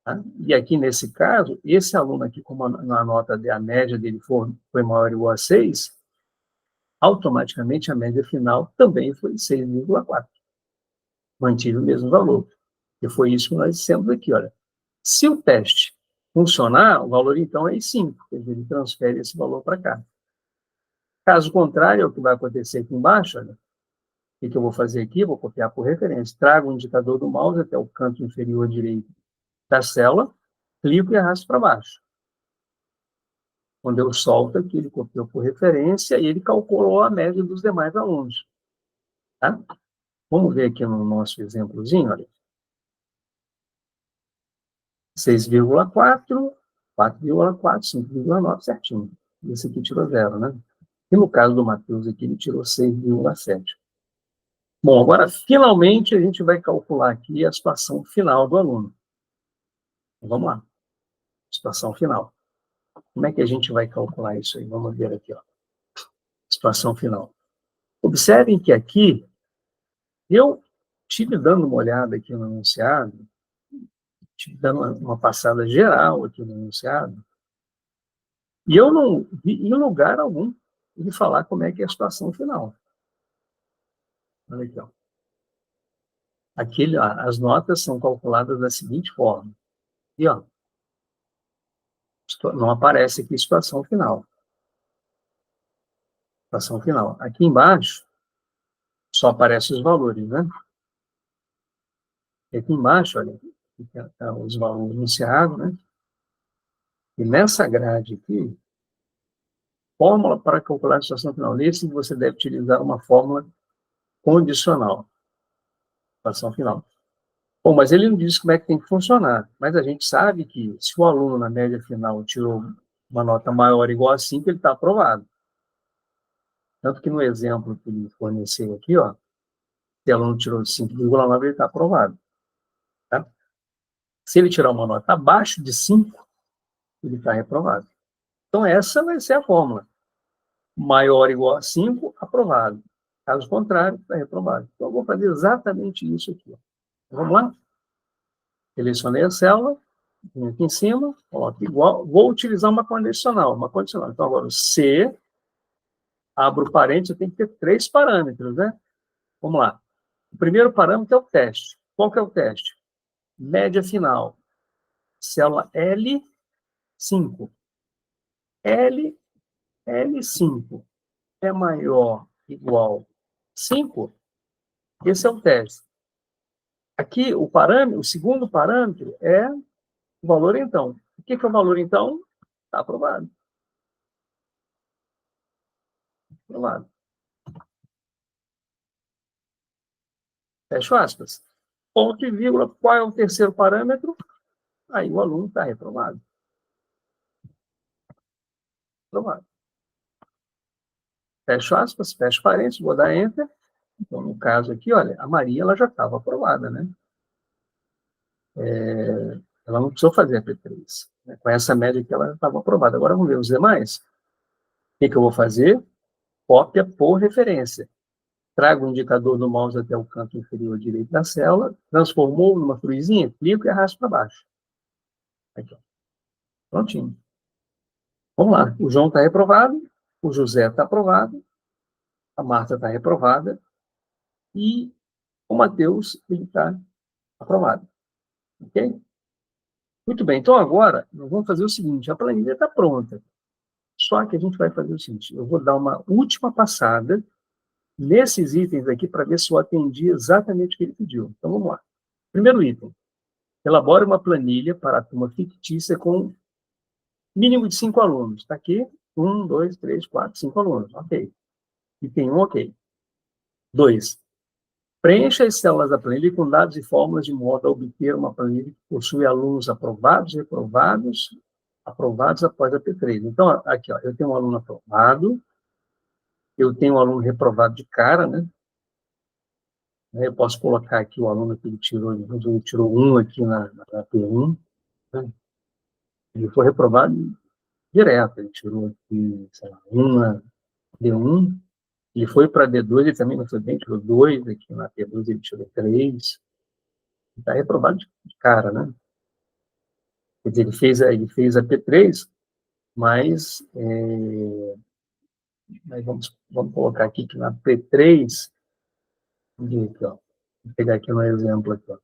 Tá? E aqui, nesse caso, esse aluno aqui, como a nota, a média dele foi maior ou igual a 6, automaticamente a média final também foi 6,4. Mantive o mesmo valor. E foi isso que nós dissemos aqui, olha. Se o teste funcionar, o valor então é 5, quer dizer, ele transfere esse valor para cá. Caso contrário, é o que vai acontecer aqui embaixo, olha. O que eu vou fazer aqui? Vou copiar por referência. Trago o indicador do mouse até o canto inferior direito da célula, clico e arrasto para baixo. Quando eu solto aqui, ele copiou por referência e ele calculou a média dos demais alunos. Tá? Vamos ver aqui no nosso exemplozinho, olha. 6,4, 4,4, 5,9, certinho. Esse aqui tirou 0, né? E no caso do Matheus aqui, ele tirou 6,7. Bom, agora, finalmente, a gente vai calcular aqui a situação final do aluno. Vamos lá. Situação final. Como é que a gente vai calcular isso aí? Vamos ver aqui, ó. Situação final. Observem que aqui, eu estive dando uma olhada aqui no enunciado, estive dando uma passada geral aqui no enunciado, e eu não vi em lugar algum ele falar como é que é a situação final. Olha aqui, ó. Aqui, ó, as notas são calculadas da seguinte forma. E, ó, não aparece aqui situação final. Situação final. Aqui embaixo, só aparecem os valores, né? E aqui embaixo, olha, os valores anunciados, né? E nessa grade aqui, fórmula para calcular a situação final. Nesse, você deve utilizar uma fórmula condicional. Situação final. Bom, mas ele não diz como é que tem que funcionar. Mas a gente sabe que se o aluno, na média final, tirou uma nota maior ou igual a 5, ele está aprovado. Tanto que no exemplo que ele forneceu aqui, ó, se o aluno tirou 5,9, ele está aprovado. Tá? Se ele tirar uma nota abaixo de 5, ele está reprovado. Então, essa vai ser a fórmula. Maior ou igual a 5, aprovado. Caso contrário, está reprovado. Então, eu vou fazer exatamente isso aqui. Ó. Vamos lá? Selecionei a célula, vim aqui em cima, coloco igual. Vou utilizar uma condicional. Então, agora, o C, abro parênteses, tem que ter 3 parâmetros, né? Vamos lá. O primeiro parâmetro é o teste. Qual que é o teste? Média final. Célula L5. L5 é maior ou igual a 5? Esse é o teste. Aqui, o segundo parâmetro é o valor então. O que é o valor então? Está aprovado. Aprovado. Fecho aspas. Ponto e vírgula. Qual é o terceiro parâmetro? Aí o aluno está reprovado. Aprovado. Fecho aspas, fecho parênteses, vou dar Enter. Então, no caso aqui, olha, a Maria ela já estava aprovada, né? Ela não precisou fazer a P3. Né? Com essa média que ela estava aprovada. Agora vamos ver os demais. O que eu vou fazer? Cópia por referência. Trago o indicador do mouse até o canto inferior direito da célula, transformou numa cruzinha, clico e arrasto para baixo. Aqui, ó. Prontinho. Vamos lá. O João está reprovado, o José está aprovado, a Marta está reprovada e o Matheus está aprovado. Ok? Muito bem. Então, agora, nós vamos fazer o seguinte. A planilha está pronta. Só que a gente vai fazer o seguinte. Eu vou dar uma última passada nesses itens aqui para ver se eu atendi exatamente o que ele pediu. Então, vamos lá. Primeiro item. Elabore uma planilha para a turma fictícia com mínimo de 5 alunos. Está aqui. 1, 2, 3, 4, 5 alunos. Ok. Item 1, ok. 2. Preencha as células da planilha com dados e fórmulas de modo a obter uma planilha que possui alunos aprovados, reprovados, aprovados após a P3. Então, aqui, ó, eu tenho um aluno aprovado, eu tenho um aluno reprovado de cara, né? Eu posso colocar aqui o aluno que ele tirou 1 aqui na P1, né? Ele foi reprovado direto, ele tirou aqui, sei lá, 1 na D1, ele foi para D2, ele também não foi bem, tirou 2, aqui na P2 ele tirou 3, está reprovado de cara, né? Quer dizer, ele fez a P3, mas, mas vamos colocar aqui que na P3, aqui, ó, vou pegar aqui um exemplo aqui, ó.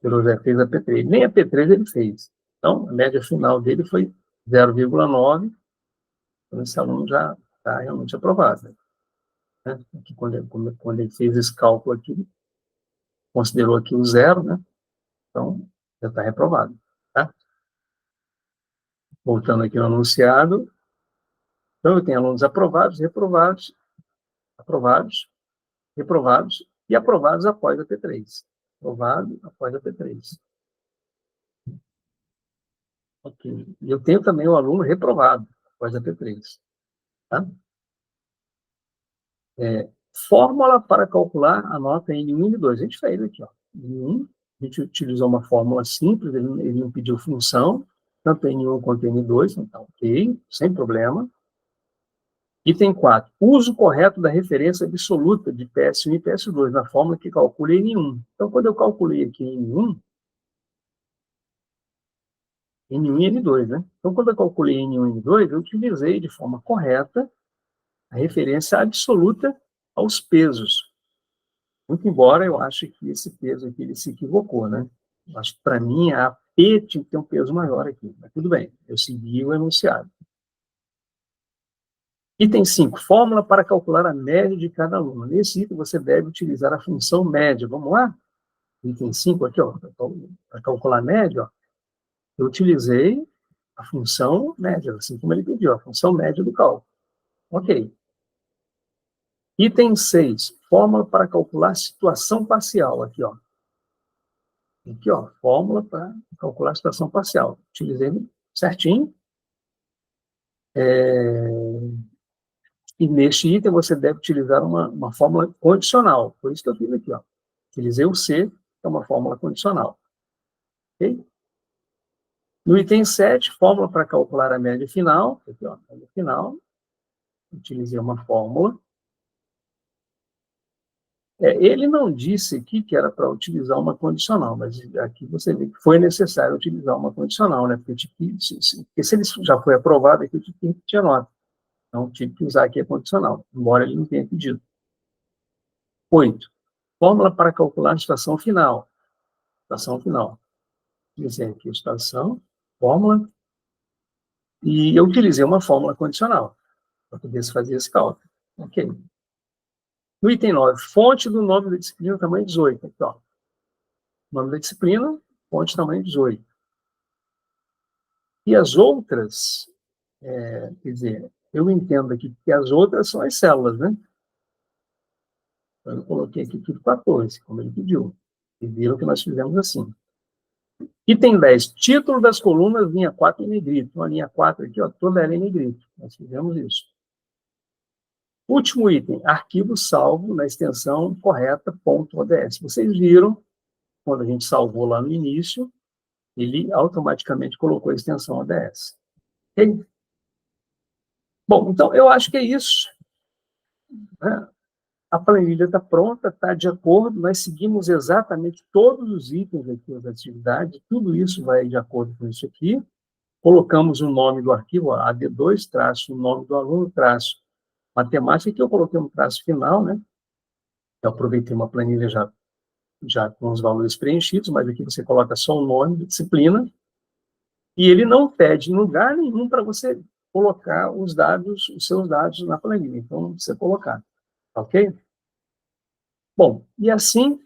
O José fez a P3, nem a P3 ele fez. Então, a média final dele foi 0,9, então esse aluno já está realmente aprovado. Né? Aqui, quando ele fez esse cálculo aqui, considerou aqui o 0, né? Então, já está reprovado. Tá? Voltando aqui no anunciado, então eu tenho alunos aprovados, reprovados, aprovados, reprovados e aprovados após a P3. Aprovado após a P3. Ok. E eu tenho também o aluno reprovado após a P3. Tá? Fórmula para calcular a nota N1 e N2. A gente fez aqui. Ó. N1, a gente utilizou uma fórmula simples, ele não pediu função, tanto N1 quanto N2, então tá ok, sem problema. Item 4. Uso correto da referência absoluta de PS1 e PS2 na fórmula que calcula N1. Então, quando eu calculei aqui N1 e N2, né? Então, quando eu calculei N1 e N2, eu utilizei de forma correta a referência absoluta aos pesos. Muito embora eu ache que esse peso aqui ele se equivocou, né? Eu acho que, para mim, a P tinha que ter um peso maior aqui. Mas tudo bem, eu segui o enunciado. Item 5, fórmula para calcular a média de cada aluno. Nesse item, você deve utilizar a função média. Vamos lá? Item 5 aqui, ó, para calcular a média, ó, eu utilizei a função média, assim como ele pediu, a função média do cálculo. Ok. Item 6, fórmula para calcular situação parcial. Aqui, ó. Aqui, ó, fórmula para calcular a situação parcial. Utilizei certinho. E neste item você deve utilizar uma fórmula condicional. Por isso que eu fiz aqui, ó. Utilizei o C, que é uma fórmula condicional. Ok? No item 7, fórmula para calcular a média final. Aqui, ó, média final. Utilizei uma fórmula. Ele não disse aqui que era para utilizar uma condicional, mas aqui você vê que foi necessário utilizar uma condicional, né? Porque se ele já foi aprovado, aqui eu tive que repetir a nota. Então, tive que usar aqui a condicional, embora ele não tenha pedido. 8. Fórmula para calcular a estação final. Estação final. Utilizei aqui a estação, fórmula, e eu utilizei uma fórmula condicional para poder se fazer esse cálculo. Ok. No item 9, fonte do nome da disciplina, tamanho 18. Aqui, ó. Nome da disciplina, fonte tamanho 18. E as outras, quer dizer, eu entendo aqui que as outras são as células, né? Então, eu coloquei aqui tudo 14, como ele pediu. E viram que nós fizemos assim. Item 10, título das colunas, linha 4 em negrito. Uma linha 4 aqui, ó, toda ela em negrito. Nós fizemos isso. Último item, arquivo salvo na extensão correta .ods. Vocês viram, quando a gente salvou lá no início, ele automaticamente colocou a extensão ODS. Ok? Bom, então eu acho que é isso. Né? A planilha está pronta, está de acordo, nós seguimos exatamente todos os itens aqui das atividades, tudo isso vai de acordo com isso aqui. Colocamos o nome do arquivo, AD2, traço o nome do aluno, traço matemática, que eu coloquei um traço final, né? Eu aproveitei uma planilha já com os valores preenchidos, mas aqui você coloca só o nome da disciplina, e ele não pede em lugar nenhum para você colocar os seus dados na planilha, então você colocar, ok? Bom, e assim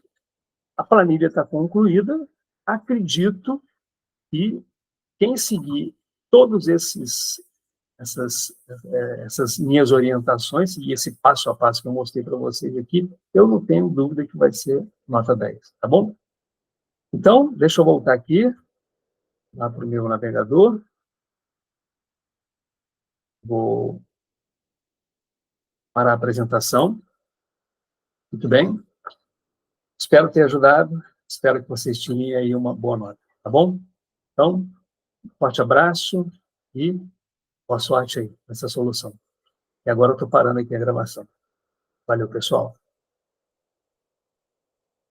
a planilha está concluída. Acredito que quem seguir todos essas minhas orientações e esse passo a passo que eu mostrei para vocês aqui, eu não tenho dúvida que vai ser nota 10, tá bom? Então, deixa eu voltar aqui, lá para o meu navegador. Vou parar a apresentação. Muito bem. Espero ter ajudado. Espero que vocês tirem aí uma boa nota, tá bom? Então, um forte abraço e boa sorte aí nessa solução. E agora eu estou parando aqui a gravação. Valeu, pessoal.